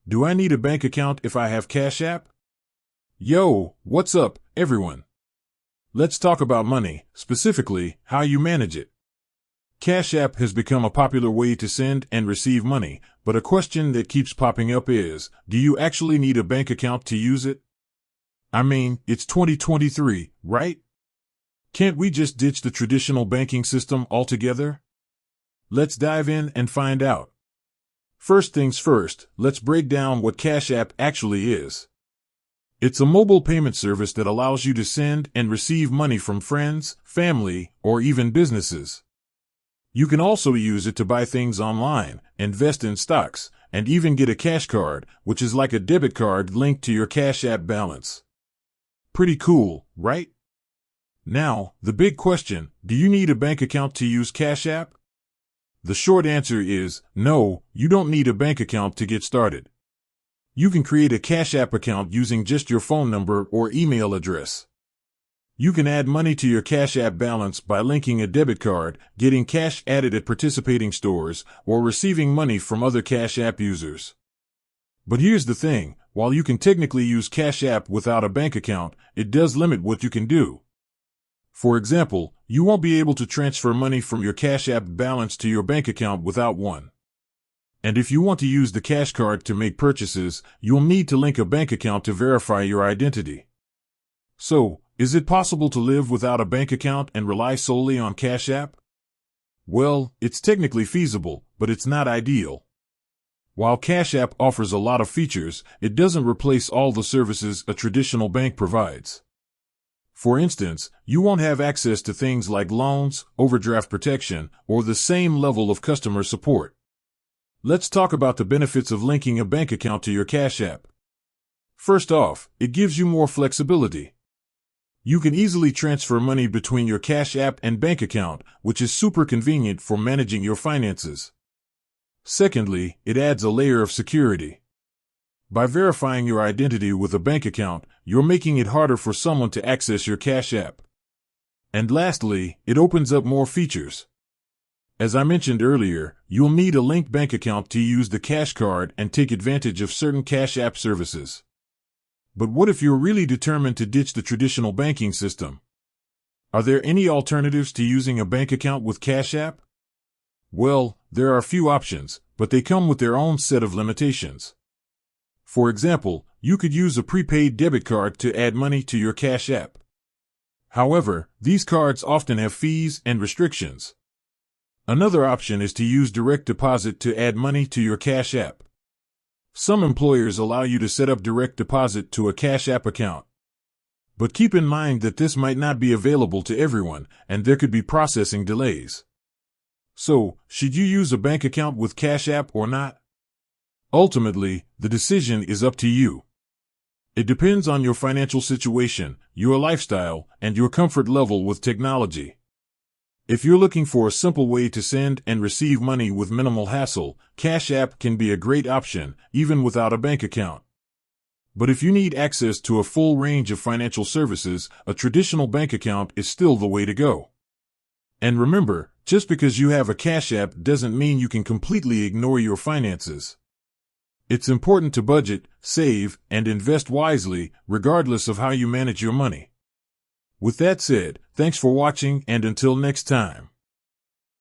Do I need a bank account if I have Cash App? Yo, what's up, everyone? Let's talk about money, specifically how you manage it. Cash App has become a popular way to send and receive money, but a question that keeps popping up is, do you actually need a bank account to use it? I mean, it's 2023, right? Can't we just ditch the traditional banking system altogether? Let's dive in and find out. First things first, let's break down what Cash App actually is. It's a mobile payment service that allows you to send and receive money from friends, family, or even businesses. You can also use it to buy things online, invest in stocks, and even get a cash card, which is like a debit card linked to your Cash App balance. Pretty cool, right? Now, the big question, do you need a bank account to use Cash App? The short answer is, no, you don't need a bank account to get started. You can create a Cash App account using just your phone number or email address. You can add money to your Cash App balance by linking a debit card, getting cash added at participating stores, or receiving money from other Cash App users. But here's the thing, while you can technically use Cash App without a bank account, it does limit what you can do. For example, you won't be able to transfer money from your Cash App balance to your bank account without one. And if you want to use the cash card to make purchases, you'll need to link a bank account to verify your identity. So, is it possible to live without a bank account and rely solely on Cash App? Well, it's technically feasible, but it's not ideal. While Cash App offers a lot of features, it doesn't replace all the services a traditional bank provides. For instance, you won't have access to things like loans, overdraft protection, or the same level of customer support. Let's talk about the benefits of linking a bank account to your Cash App. First off, it gives you more flexibility. You can easily transfer money between your Cash App and bank account, which is super convenient for managing your finances. Secondly, it adds a layer of security. By verifying your identity with a bank account, you're making it harder for someone to access your Cash App. And lastly, it opens up more features. As I mentioned earlier, you'll need a linked bank account to use the cash card and take advantage of certain Cash App services. But what if you're really determined to ditch the traditional banking system? Are there any alternatives to using a bank account with Cash App? Well, there are a few options, but they come with their own set of limitations. For example, you could use a prepaid debit card to add money to your Cash App. However, these cards often have fees and restrictions. Another option is to use direct deposit to add money to your Cash App. Some employers allow you to set up direct deposit to a Cash App account. But keep in mind that this might not be available to everyone, and there could be processing delays. So, should you use a bank account with Cash App or not? Ultimately, the decision is up to you. It depends on your financial situation, your lifestyle, and your comfort level with technology. If you're looking for a simple way to send and receive money with minimal hassle, Cash App can be a great option, even without a bank account. But if you need access to a full range of financial services, a traditional bank account is still the way to go. And remember, just because you have a Cash App doesn't mean you can completely ignore your finances. It's important to budget, save, and invest wisely, regardless of how you manage your money. With that said, thanks for watching, and until next time.